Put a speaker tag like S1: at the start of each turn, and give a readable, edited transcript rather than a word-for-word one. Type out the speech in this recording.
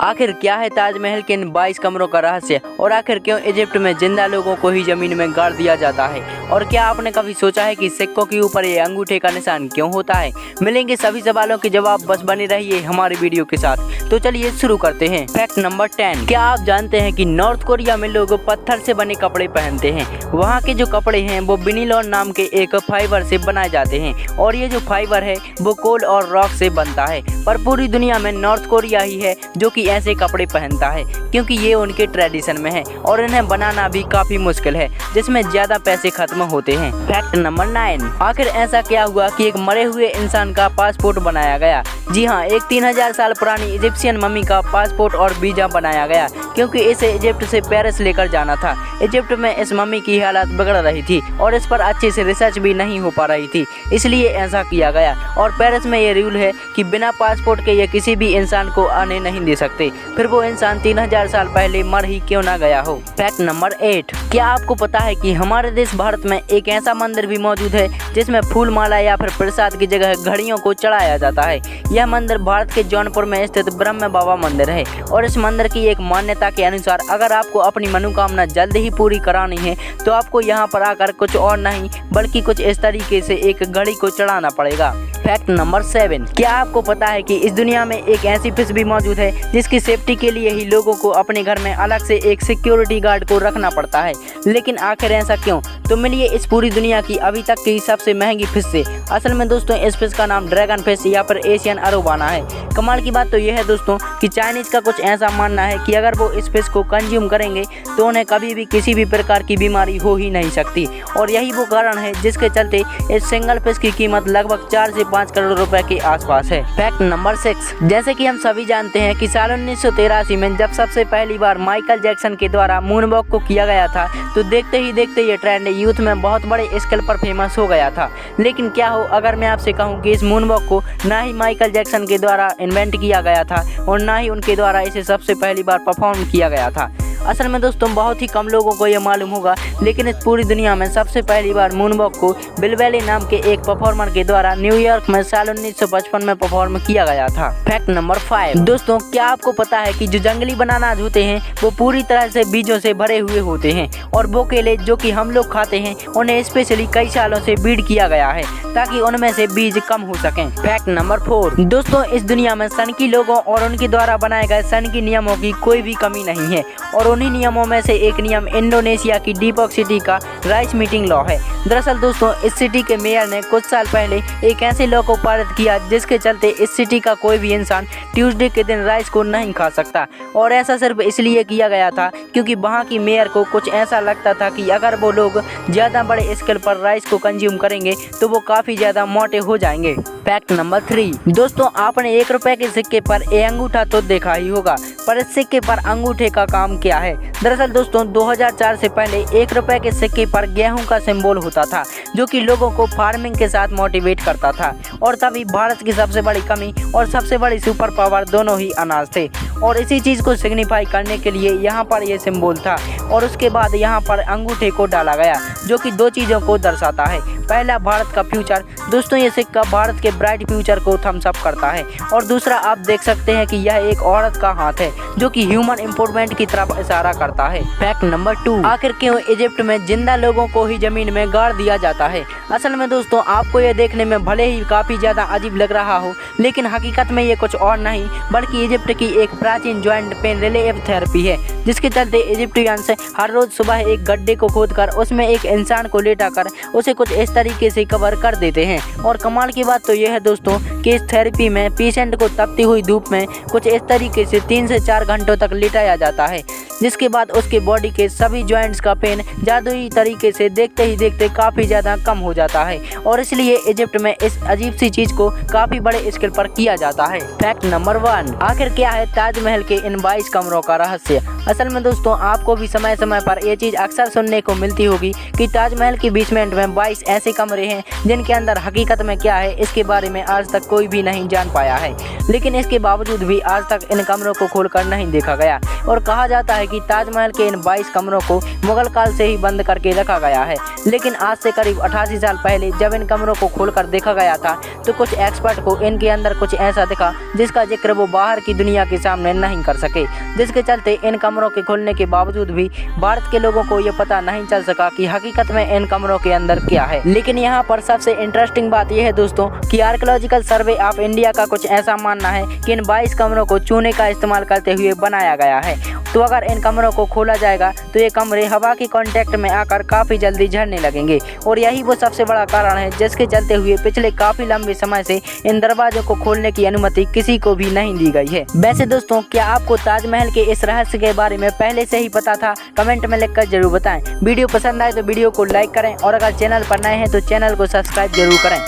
S1: आखिर क्या है ताजमहल के इन 22 कमरों का रहस्य और आखिर क्यों इजिप्ट में जिंदा लोगों को ही जमीन में गाड़ दिया जाता है और क्या आपने कभी सोचा है कि सिक्कों के ऊपर ये अंगूठे का निशान क्यों होता है। मिलेंगे सभी सवालों के जवाब, बस बने रहिए हमारी वीडियो के साथ। तो चलिए शुरू करते हैं। फैक्ट नंबर 10, क्या आप जानते हैं कि नॉर्थ कोरिया में लोग पत्थर से बने कपड़े पहनते हैं। वहाँ के जो कपड़े हैं वो विनिलॉन नाम के एक फाइबर से बनाए जाते हैं और ये जो फाइबर है वो कोल और रॉक से बनता है, पर पूरी दुनिया में नॉर्थ कोरिया ही है जो कि ऐसे कपड़े पहनता है क्योंकि ये उनके ट्रेडिशन में है और इन्हें बनाना भी काफी मुश्किल है जिसमें ज्यादा पैसे खत्म होते हैं। फैक्ट नंबर 9, आखिर ऐसा क्या हुआ कि एक मरे हुए इंसान का पासपोर्ट बनाया गया। जी हाँ, एक 3000 साल पुरानी इजिप्शियन मम्मी का पासपोर्ट और वीजा बनाया गया क्योंकि इसे इजिप्ट से पेरिस लेकर जाना था। इजिप्ट में इस मम्मी की हालत बिगड़ रही थी और इस पर अच्छे से रिसर्च भी नहीं हो पा रही थी, इसलिए ऐसा किया गया और पेरिस में ये रूल है कि बिना पासपोर्ट के ये किसी भी इंसान को आने नहीं दे सकते, फिर वो इंसान 3000 साल पहले मर ही क्यों ना गया हो। फैक्ट नंबर 8, क्या आपको पता है कि हमारे देश भारत में एक ऐसा मंदिर भी मौजूद है जिसमें फूल माला या फिर प्रसाद की जगह घड़ियों को चढ़ाया जाता है। यह मंदिर भारत के जौनपुर में स्थित ब्रह्म बाबा मंदिर है और इस मंदिर की एक मान्यता के अनुसार अगर आपको अपनी मनोकामना जल्द ही पूरी करानी है तो आपको यहाँ पर आकर कुछ और नहीं बल्कि कुछ इस तरीके से एक घड़ी को चढ़ाना पड़ेगा। फैक्ट नंबर 7, क्या आपको पता है कि इस दुनिया में एक ऐसी फिश भी मौजूद है जिसकी सेफ्टी के लिए ही लोगों को अपने घर में अलग से एक सिक्योरिटी गार्ड को रखना पड़ता है। लेकिन आखिर ऐसा क्यों? तो मिलिए इस पूरी दुनिया की अभी तक की सबसे महंगी फिश से। असल में दोस्तों इस फिश का नाम ड्रैगन फिश या फिर एशियन अरोवाना है। कमाल की बात तो यह है दोस्तों कि चाइनीज का कुछ ऐसा मानना है कि अगर वो इस फिश को कंज्यूम करेंगे तो उन्हें कभी भी किसी भी प्रकार की बीमारी हो ही नहीं सकती और यही वो कारण है जिसके चलते इस सिंगल फिश की कीमत लगभग 4 से 5 करोड़ रुपए के आसपास है। फैक्ट नंबर 6, जैसे कि हम सभी जानते हैं कि साल 1983 में जब सबसे पहली बार माइकल जैक्सन के द्वारा मून वॉक को किया गया था तो देखते ही देखते ये ट्रेंड यूथ में बहुत बड़े स्केल पर फेमस हो गया था। लेकिन क्या हो अगर मैं आपसे कहूँ कि इस मून वॉक को ना ही माइकल जैक्सन के द्वारा इन्वेंट किया गया था और ना ही उनके द्वारा इसे सबसे पहली बार परफॉर्म किया गया था। असल में दोस्तों बहुत ही कम लोगों को यह मालूम होगा, लेकिन इस पूरी दुनिया में सबसे पहली बार मून वॉक को बिल वैली नाम के एक परफॉर्मर के द्वारा न्यूयॉर्क में साल 1955 में परफॉर्म किया गया था। फैक्ट नंबर 5, दोस्तों क्या आपको पता है कि जो जंगली बनानाज होते हैं वो पूरी तरह से बीजों से भरे हुए होते हैं और वो केले जो कि हम लोग खाते हैं उन्हें स्पेशली कई सालों से बीड किया गया है ताकि उनमें से बीज कम हो सकें। फैक्ट नंबर 4, दोस्तों इस दुनिया में सनकी लोगों और उनके द्वारा बनाए गए सनकी नियमों की कोई भी कमी नहीं है और उन्हीं नियमों में से एक नियम इंडोनेशिया की डिपॉक सिटी का राइस मीटिंग लॉ है। दरअसल दोस्तों इस सिटी के मेयर ने कुछ साल पहले एक ऐसे लॉ को पारित किया जिसके चलते इस सिटी का कोई भी इंसान ट्यूसडे के दिन राइस को नहीं खा सकता और ऐसा सिर्फ इसलिए किया गया था क्योंकि वहाँ की मेयर को कुछ ऐसा लगता था कि अगर वो लोग ज़्यादा बड़े स्केल पर राइस को कंज्यूम करेंगे तो वो काफ़ी ज़्यादा मोटे हो जाएंगे। फैक्ट नंबर 3, दोस्तों आपने 1 रुपए के सिक्के पर ये अंगूठा तो देखा ही होगा, पर इस सिक्के पर अंगूठे का काम क्या है। दरअसल दोस्तों 2004 से पहले 1 रुपए के सिक्के पर गेहूं का सिंबल होता था जो कि लोगों को फार्मिंग के साथ मोटिवेट करता था और तभी भारत की सबसे बड़ी कमी और सबसे बड़ी सुपर पावर दोनों ही अनाज थे और इसी चीज़ को सिग्निफाई करने के लिए यहाँ पर ये सिंबल था और उसके बाद यहाँ पर अंगूठे को डाला गया जो कि 2 चीज़ों को दर्शाता है। पहला भारत का फ्यूचर, दोस्तों ये सिक्का भारत के ब्राइट फ्यूचर को थम्स अप करता है और दूसरा आप देख सकते हैं कि यह एक औरत का हाथ है जो कि ह्यूमन इम्पोर्टमेंट की तरफ इशारा करता है। फैक्ट नंबर 2, आखिर क्यों इजिप्ट में जिंदा लोगों को ही जमीन में गाड़ दिया जाता है। असल में दोस्तों आपको ये देखने में भले ही काफ़ी ज़्यादा अजीब लग रहा हो लेकिन हकीकत में ये कुछ और नहीं बल्कि इजिप्ट की एक प्राचीन जॉइंट पेन रिलीफ थेरेपी है जिसके चलते इजिप्टियंस हर रोज़ सुबह एक गड्ढे को खोदकर उसमें एक इंसान को लेटाकर उसे कुछ इस तरीके से कवर कर देते हैं और कमाल की बात तो यह है दोस्तों कि इस थेरेपी में पेशेंट को तपती हुई धूप में कुछ इस तरीके से 3 से 4 घंटों तक लिटाया जाता है जिसके बाद उसके बॉडी के सभी जॉइंट्स का पेन जादुई तरीके से देखते ही देखते काफ़ी ज़्यादा कम हो जाता है और इसलिए इजिप्ट में इस अजीब सी चीज़ को काफ़ी बड़े स्केल पर किया जाता है। फैक्ट नंबर 1, आखिर क्या है ताजमहल के इन 22 कमरों का रहस्य। असल में दोस्तों आपको भी समय समय पर ये चीज़ अक्सर सुनने को मिलती होगी कि ताजमहल के बेसमेंट में 22 ऐसे कमरे हैं जिनके अंदर हकीकत में क्या है इसके बारे में आज तक कोई भी नहीं जान पाया है, लेकिन इसके बावजूद भी आज तक इन कमरों को खोलकर नहीं देखा गया और कहा जाता है कि ताजमहल के इन 22 कमरों को मुगल काल से ही बंद करके रखा गया है। लेकिन आज से करीब 88 साल पहले जब इन कमरों को खोलकर देखा गया था तो कुछ एक्सपर्ट को इनके अंदर कुछ ऐसा दिखा जिसका जिक्र वो बाहर की दुनिया के सामने नहीं कर सके, जिसके चलते इन कमरों के खुलने के बावजूद भी भारत के लोगों को ये पता नहीं चल सका कि हकीकत में इन कमरों के अंदर क्या है। लेकिन यहाँ पर सबसे इंटरेस्टिंग बात यह है दोस्तों कि आर्कियोलॉजिकल सर्वे ऑफ इंडिया का कुछ ऐसा मानना है कि इन 22 कमरों को चूने का इस्तेमाल करते हुए बनाया गया है। तो अगर इन कमरों को खोला जाएगा तो ये कमरे हवा के कांटेक्ट में आकर काफ़ी जल्दी झड़ने लगेंगे और यही वो सबसे बड़ा कारण है जिसके चलते हुए पिछले काफ़ी लंबे समय से इन दरवाजों को खोलने की अनुमति किसी को भी नहीं दी गई है। वैसे दोस्तों, क्या आपको ताजमहल के इस रहस्य के बारे में पहले से ही पता था? कमेंट में लिखकर जरूर बताएं। वीडियो पसंद आए तो वीडियो को लाइक करें और अगर चैनल पर नए हैं तो चैनल को सब्सक्राइब जरूर करें।